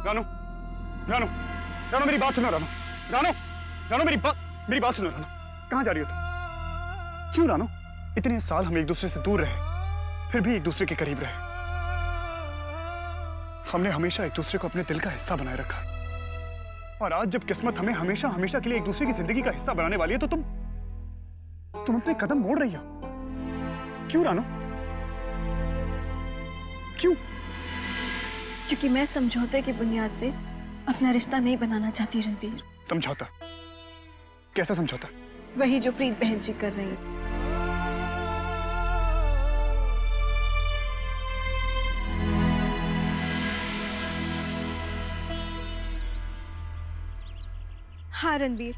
रानू, रानू, रानू मेरी बात सुनो। रानू, रानू, रानू मेरी बात सुनो। रानू, कहाँ जा रही हो तुम? क्यों रानू? इतने साल हम एक दूसरे से दूर रहे, फिर भी एक दूसरे के करीब रहे। हमने हमेशा एक दूसरे को अपने दिल का हिस्सा बनाए रखा, और आज जब किस्मत हमें हमेशा हमेशा के लिए एक दूसरे की जिंदगी का हिस्सा बनाने वाली है, तो तुम अपने कदम मोड़ रही हो। क्यों रानू? क्यों? क्योंकि मैं समझौते की बुनियाद पे अपना रिश्ता नहीं बनाना चाहती रणबीर। समझौता? कैसा समझौता? वही जो प्रीत बहन जी कर रही है। हाँ रणबीर,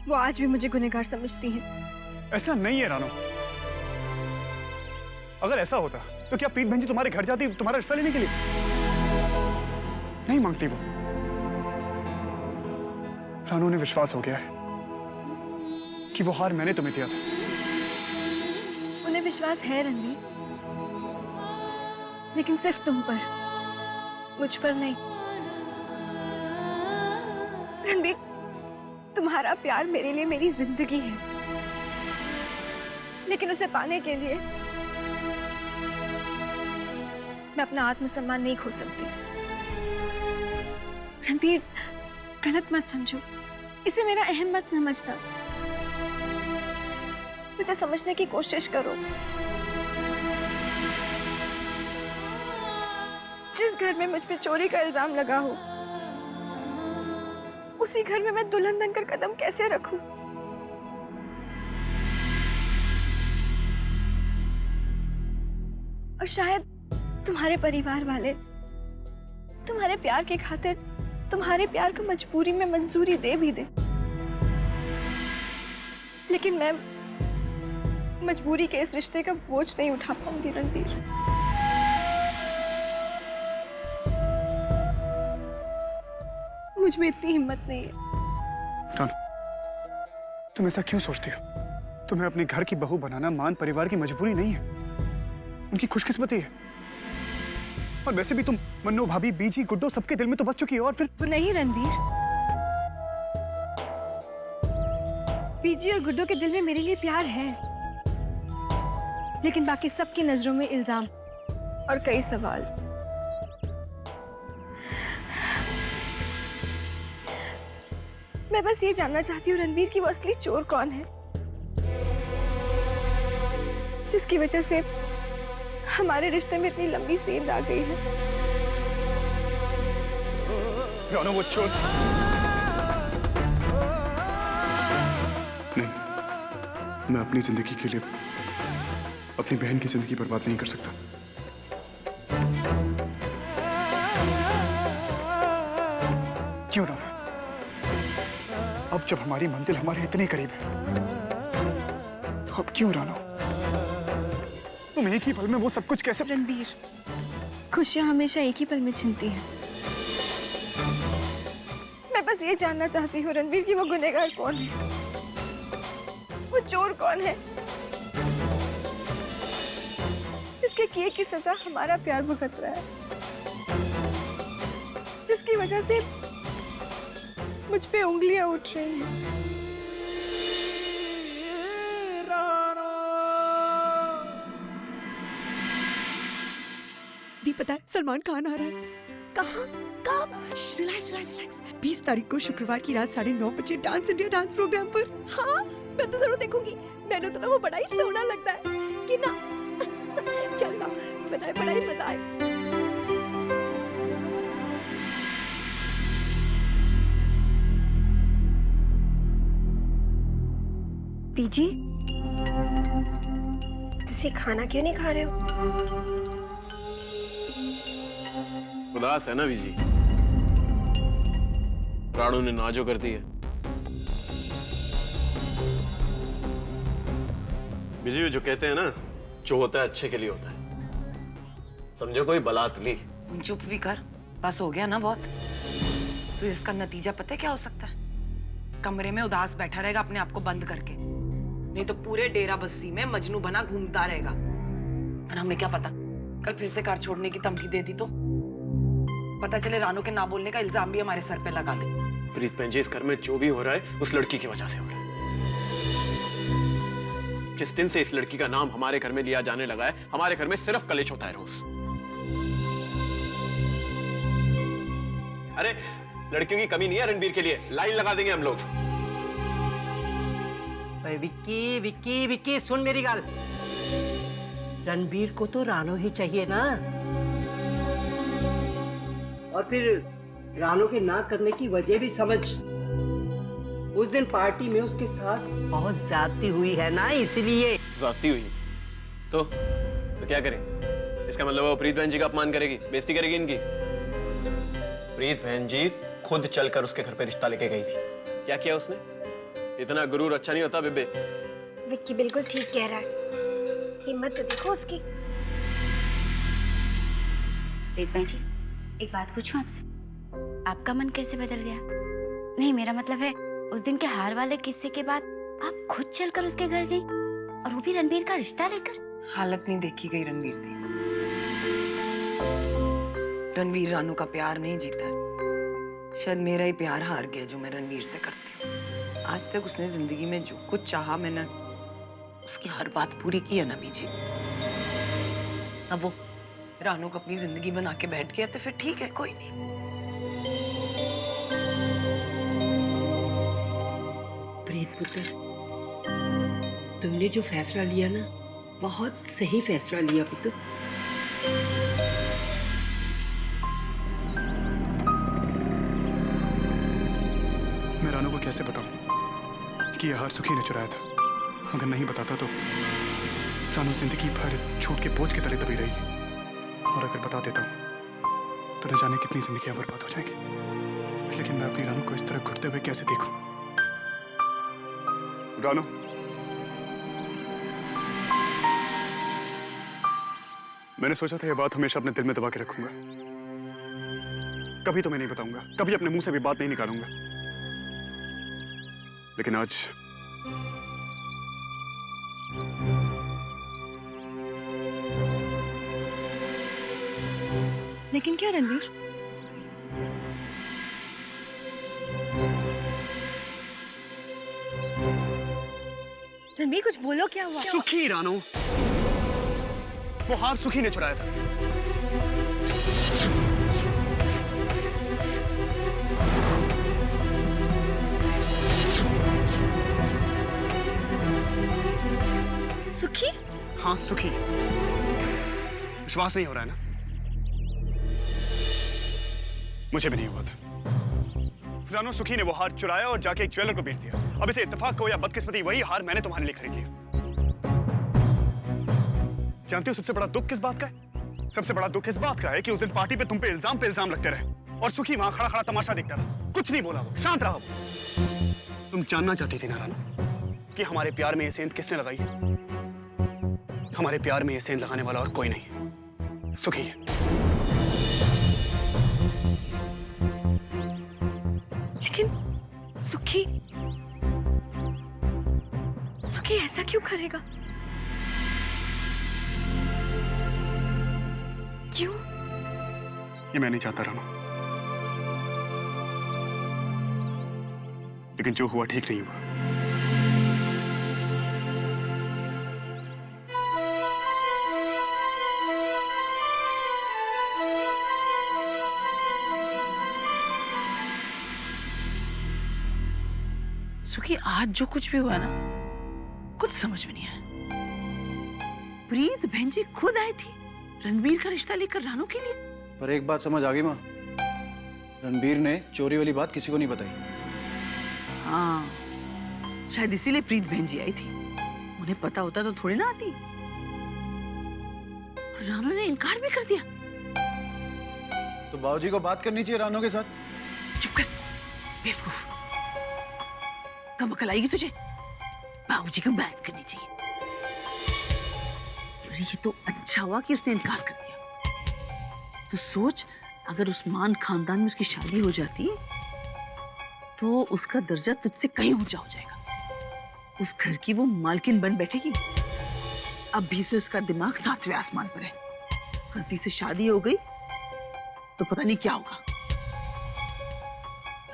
वो आज भी मुझे गुनहगार समझती हैं। ऐसा नहीं है रानू। अगर ऐसा होता तो क्या प्रीत बहन जी तुम्हारे घर जाती तुम्हारा रिश्ता लेने के लिए? नहीं मांगती वो। रानू ने विश्वास हो गया है कि वो हार मैंने तुम्हें दिया था। उन्हें विश्वास है रणबीर, लेकिन सिर्फ तुम पर, मुझ पर नहीं। रणबीर, तुम्हारा प्यार मेरे लिए मेरी जिंदगी है, लेकिन उसे पाने के लिए मैं अपना आत्मसम्मान नहीं खो सकती। रणबीर, गलत मत समझो, इसे मेरा अहम मत समझना। मुझे समझने की कोशिश करो। जिस घर में मुझ पे चोरी का इल्जाम लगा हो, उसी घर में मैं दुल्हन बनकर कदम कैसे रखूं? और शायद तुम्हारे परिवार वाले तुम्हारे प्यार की खातिर तुम्हारे प्यार को मजबूरी में मंजूरी दे भी दे, लेकिन मैं मजबूरी के इस रिश्ते का बोझ नहीं उठा पाऊंगी रणबीर। मुझ में इतनी हिम्मत नहीं है। रानू, तुम ऐसा क्यों सोचती हो? तुम्हें अपने घर की बहू बनाना मान परिवार की मजबूरी नहीं है, उनकी खुशकिस्मती है। और वैसे भी तुम मन्नू, भाभी, बीजी, गुड्डो सबके दिल में तो बस चुकी है। और फिर नहीं रणबीर, बीजी और गुड्डो के दिल में मेरे लिए प्यार है, लेकिन बाकी सबकी नजरों में इल्जाम और कई सवाल। मैं बस ये जानना चाहती हूँ रणबीर कि वो असली चोर कौन है, जिसकी वजह से हमारे रिश्ते में इतनी लंबी सेंध आ गई है। रानू, वो चोर नहीं। मैं अपनी जिंदगी के लिए अपनी बहन की जिंदगी बर्बाद नहीं कर सकता। क्यों रानू? अब जब हमारी मंजिल हमारे इतने करीब है, तो अब क्यों रानू? तुम एक ही पल में वो सब कुछ कैसे? रणबीर, खुशियां हमेशा एक ही पल में छिनती हैं। मैं बस ये जानना चाहती हूँ रणबीर कि वो गुनहगार कौन है, वो चोर कौन है, जिसके किए की सजा हमारा प्यार भुगत रहा है, जिसकी वजह से मुझ पे उंगलियां उठ रही हैं। दी, पता है सलमान खान आ रहा है। कहाँ? कब? Relax relax relax. 20 तारीख को शुक्रवार की रात 9:30 बजे डांस इंडिया डांस प्रोग्राम पर। हाँ, मैं तो जरूर देखूंगी। मैंने तो ना वो बड़ा ही सोना लगता है कि ना। चल ना, बनाए बनाए मजा आए। बीजी, तुसी खाना क्यों नहीं खा रहे हो? उदास है ना बीजी? रानू ने ना जो कर दी है। बीजी, जो कहते हैं ना, जो होता है अच्छे के लिए होता है। समझो कोई बलात ली। चुप भी कर, बस हो गया ना बहुत। तो इसका नतीजा पता है क्या हो सकता है? कमरे में उदास बैठा रहेगा अपने आप को बंद करके, नहीं तो पूरे डेरा बस्ती में मजनू बना घूमता रहेगा। और हमें क्या पता, कल फिर से कार छोड़ने की धमकी दे दी तो? पता चले रानू के ना बोलने का इल्जाम भी हमारे सर पे लगा दे। प्रीत बहन जी, इस घर में जो भी हो रहा है उस लड़की की वजह से हो रहा है। जिस दिन से इस लड़की का नाम हमारे घर में लिया जाने लगा है, हमारे घर में सिर्फ कलेश होता है रोज। अरे लड़कियों की कमी नहीं है रणबीर के लिए, लाइन लगा देंगे हम लोग। विक्की विक्की विक्की सुन मेरी गल। रणबीर को तो रानो ही चाहिए ना, और फिर रानो के ना करने की वजह भी समझ। उस दिन पार्टी में उसके साथ बहुत ज्यादती हुई है ना, इसलिए। ज्यादती हुई तो क्या करें? इसका मतलब वो प्रीत बहन जी का अपमान करेगी, बेइज्जती करेगी इनकी। प्रीत बहन जी खुद चलकर उसके घर पे रिश्ता लेके गई थी। क्या किया उसने? इतना गुरूर अच्छा नहीं होता बेबे। विक्की बिल्कुल ठीक कह रहा है, हिम्मत तो देखो उसकी। प्रीत बहन जी, एक बात पूछूं आपसे, आपका मन कैसे बदल गया? नहीं, मेरा मतलब है उस दिन के हार वाले किस्से के बाद आप खुद चलकर उसके घर गई, और वो भी रणबीर का रिश्ता लेकर। हालत नहीं देखी गई रणबीर की। रणबीर रानू का प्यार नहीं जीता है। शायद मेरा ही प्यार हार गया जो मैं रणबीर से करती हूँ। आज तक उसने जिंदगी में जो कुछ चाहा, मैंने उसकी हर बात पूरी की है ना बीजी। अब वो रानू को अपनी जिंदगी बना के बैठ गया तो फिर ठीक है, कोई नहीं। प्रीत पुत्र, तुमने जो फैसला लिया ना, बहुत सही फैसला लिया पुत्र। मैं रानू को कैसे बताऊं कि यह हार सुखी ने चुराया था? अगर नहीं बताता तो रानू जिंदगी भर इस झूठ के बोझ के तले दबी रहेगी, और अगर बता देता हूं तो न जाने कितनी जिंदगियां बर्बाद हो जाएंगी। लेकिन मैं अपनी रानू को इस तरह घुटते हुए कैसे देखूं? रानू, मैंने सोचा था यह बात हमेशा अपने दिल में दबा के रखूंगा। कभी तो मैं नहीं बताऊंगा, कभी अपने मुंह से भी बात नहीं निकालूंगा। लेकिन आज लेकिन क्या रणबीर? रणबीर कुछ बोलो, क्या हुआ? सुखी रानू, वो हार सुखी ने चुराया था। सुखी? हाँ सुखी। विश्वास नहीं हो रहा है ना? मुझे भी नहीं हुआ था। रानू, सुखी ने वो हार चुराया और जाके एक ज्वेलर को बेच दिया। अब इसे इत्तेफाक हो या बदकिस्मती, वही हार मैंने तुम्हारे लिए खरीद लिया। जानती हो सबसे बड़ा दुख किस बात का है? सबसे बड़ा दुख इस बात का है कि उस दिन पार्टी पे तुम पे इल्जाम लगते रहे, और सुखी वहां खड़ा खड़ा तमाशा देखता रहा। कुछ नहीं बोला, वो शांत रहा। तुम जानना चाहती थी ना रानू कि हमारे प्यार में ये सेंध किसने लगाई है? हमारे प्यार में ये सेंध लगाने वाला और कोई नहीं, सुखी है। लेकिन सुखी ऐसा क्यों करेगा? क्यों? ये मैं नहीं चाहता रानू, लेकिन जो हुआ ठीक नहीं हुआ। सुखी, आज जो कुछ भी हुआ ना, कुछ समझ में नहीं आया। प्रीत बहन जी खुद आई थी रणबीर का रिश्ता लेकर रानू के लिए। पर एक बात समझ आ गई माँ, रणबीर ने चोरी वाली बात किसी को नहीं बताई। हाँ, शायद इसीलिए प्रीत बहन जी आई थी। उन्हें पता होता तो थोड़ी ना आती। रानू ने इनकार भी कर दिया। तो बाबूजी को बात करनी चाहिए रानू के साथ। चुप कर बेवकूफ, कम अकल आएगी तुझे? बाबूजी को बात करनी चाहिए। ये तो अच्छा हुआ कि उसने इनकार कर दिया। तो सोच, अगर उस्मान खानदान में उसकी शादी हो जाती तो उसका दर्जा तुझसे कहीं ऊंचा हो जाएगा। उस घर की वो मालकिन बन बैठेगी। अब भी से उसका दिमाग 7वें आसमान पर है। गलती से शादी हो गई तो पता नहीं क्या होगा।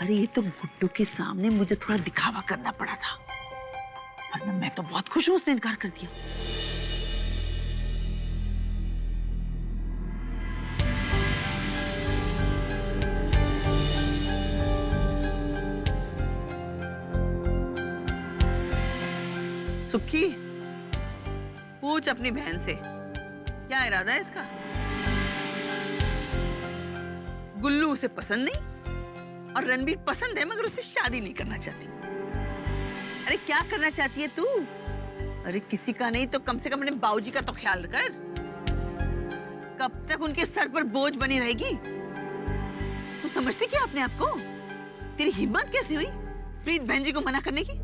अरे ये तो गुड्डू के सामने मुझे थोड़ा दिखावा करना पड़ा था, वरना मैं तो बहुत खुश हूं उसने इनकार कर दिया। सुखी, पूछ अपनी बहन से क्या इरादा है इसका। गुल्लू उसे पसंद नहीं और रणबीर पसंद है, मगर उसे शादी नहीं करना चाहती। अरे क्या करना चाहती है तू? अरे किसी का नहीं तो कम से कम अपने बाबूजी का तो ख्याल कर। कब तक उनके सर पर बोझ बनी रहेगी? तू समझती क्या अपने आप को? तेरी हिम्मत कैसी हुई प्रीत बहन जी को मना करने की?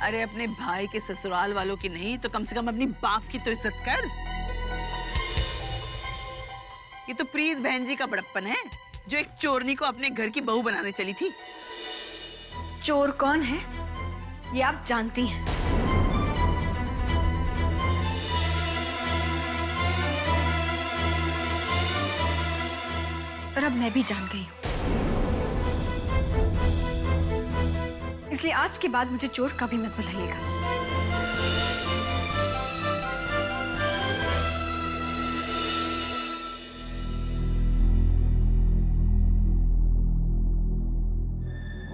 अरे अपने भाई के ससुराल वालों की नहीं तो कम से कम अपनी बाप की तो इज्जत कर। ये तो प्रीत बहन जी का बड़प्पन है जो एक चोरनी को अपने घर की बहू बनाने चली थी। चोर कौन है ये आप जानती हैं। और अब मैं भी जान गई हूं, इसलिए आज के बाद मुझे चोर कभी मत बुलाइएगा।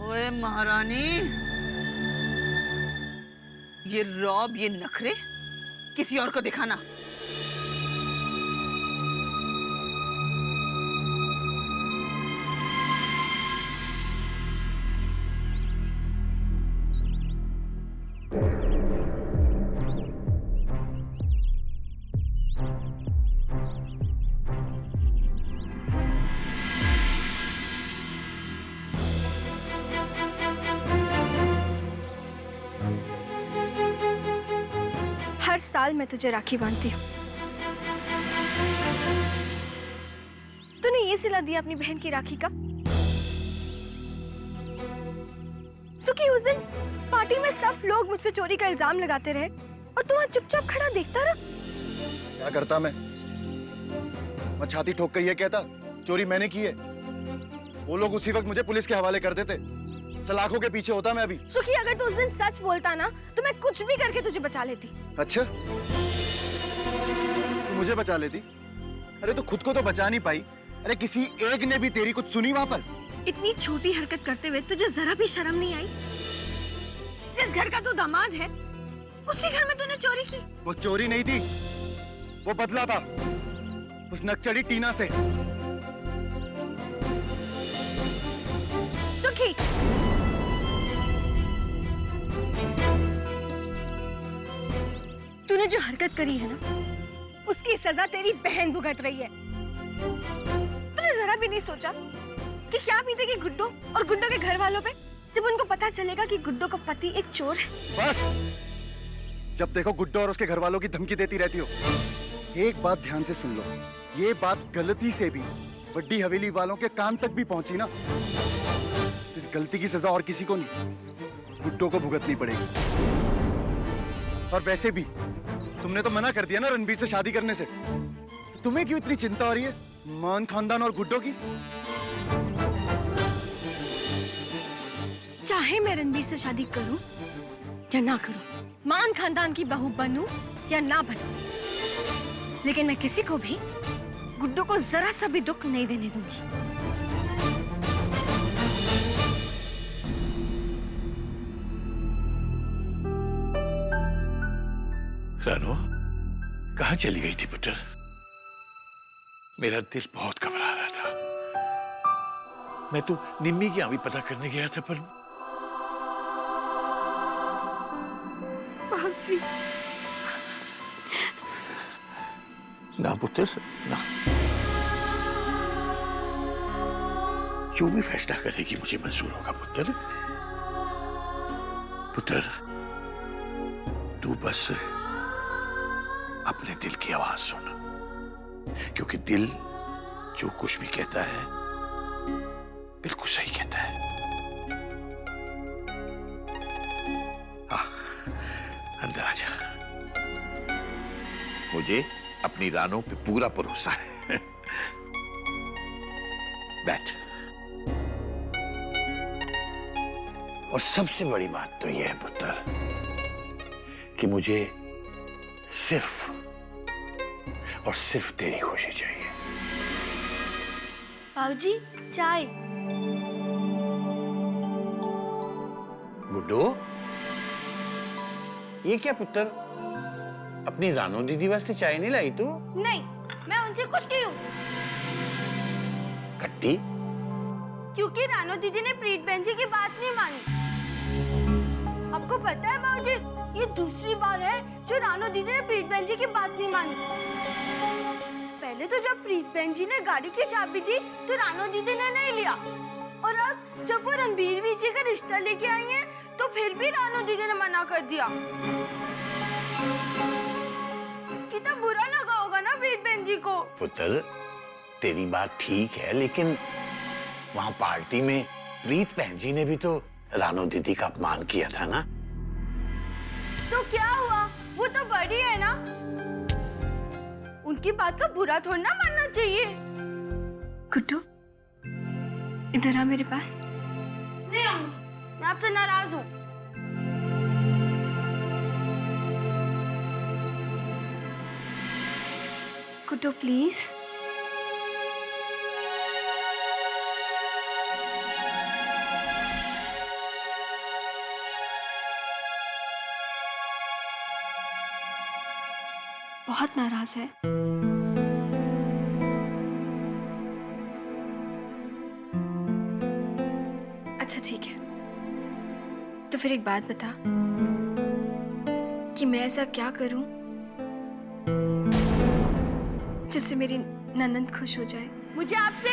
ओए महारानी, ये रौब, ये नखरे किसी और को दिखाना। हर साल मैं तुझे राखी बांधती हूँ। तूने ये सिला दिया अपनी बहन की राखी का। सुखी, उस दिन पार्टी में सब लोग मुझ पे चोरी का इल्जाम लगाते रहे और तू वहां चुपचाप खड़ा देखता रहा। क्या करता मैं छाती ठोक कर ये कहता चोरी मैंने की है। वो लोग उसी वक्त मुझे पुलिस के हवाले कर देते। सलाखों के पीछे होता मैं अभी। सुखी, अगर तू उस दिन सच बोलता ना तो मैं कुछ भी करके तुझे बचा लेती। अच्छा, तू मुझे बचा लेती? अरे तू खुद को तो बचा नहीं पाई। अरे किसी एक ने भी तेरी कुछ सुनी वहां पर? इतनी छोटी हरकत करते हुए तुझे जरा भी शर्म नहीं आई? जिस घर का तू दामाद है उसी घर में तूने चोरी की। वो चोरी नहीं थी, वो बदला था उस नकचड़ी टीना से। सुखी, तूने जो हरकत करी है ना उसकी सजा तेरी बहन भुगत रही है। तूने जरा भी नहीं सोचा कि क्या बीतेगी गुड्डो और गुड्डो के घर वालों पे जब उनको पता चलेगा कि गुड्डो का पति एक चोर है। बस, जब देखो गुड्डो और उसके घर वालों की धमकी देती रहती हो। एक बात ध्यान से सुन लो, ये बात गलती से भी बड़ी हवेली वालों के कान तक भी पहुंची ना, इस गलती की सजा और किसी को नहीं, गुड्डो को भुगतनी पड़ेगी। और वैसे भी तुमने तो मना कर दिया ना रणबीर से शादी करने से। तुम्हें क्यों इतनी चिंता हो रही है मान खानदान और गुड्डो की? चाहे मैं रणबीर से शादी करूं या ना करूं, मान खानदान की बहू बनूं या ना बनूं, लेकिन मैं किसी को भी गुड्डो को जरा सा भी दुख नहीं देने दूंगी। रानो, कहाँ चली गई थी पुत्र? मेरा दिल बहुत घबरा रहा था। मैं तो निम्मी की यहाँ भी पता करने गया था, पर बाबूजी। ना पुत्र ना, जो भी फैसला करेगी मुझे मंजूर होगा पुत्र। पुत्र, तू बस अपने दिल की आवाज सुन, क्योंकि दिल जो कुछ भी कहता है बिल्कुल सही कहता है। हाँ, अंदर आजा। मुझे अपनी रानों पे पूरा भरोसा है। बैठ। और सबसे बड़ी बात तो यह है पुत्र कि मुझे सिर्फ और सिर्फ तेरी खुशी चाहिए। बाबूजी चाय। गुड्डू, ये क्या पुत्र, अपनी रानो दीदी वास्ते चाय नहीं लाई तू? नहीं, मैं उनसे कुत्ती हूँ। कट्टी? क्योंकि रानो दीदी ने प्रीत बहन जी की बात नहीं मानी। आपको पता है बाबूजी, ये दूसरी बार है जो रानो दीदी ने प्रीत बहन जी की बात नहीं मानी। पहले तो जब प्रीत बहन जी ने गाड़ी की चाबी दी तो रानो दीदी ने नहीं लिया, और अब जब वो रणबीर विजय का रिश्ता लेके आई हैं तो फिर भी रानो दीदी ने मना कर दिया। कितना बुरा लगा होगा ना प्रीत बहन जी को। पुत्र, तेरी बात ठीक है, लेकिन वहां पार्टी में प्रीत बहन जी ने भी तो रानो दीदी का अपमान किया था ना। तो क्या हुआ, वो तो बड़ी है ना, उनकी बात का बुरा थोड़ा ना मानना चाहिए। गुड्डू, इधर आ मेरे पास। नहीं आऊंगी, मैं आपसे नाराज हूँ। गुड्डू प्लीज। बहुत नाराज है। अच्छा ठीक है, तो फिर एक बात बता कि मैं ऐसा क्या करूं जिससे मेरी ननद खुश हो जाए। मुझे आपसे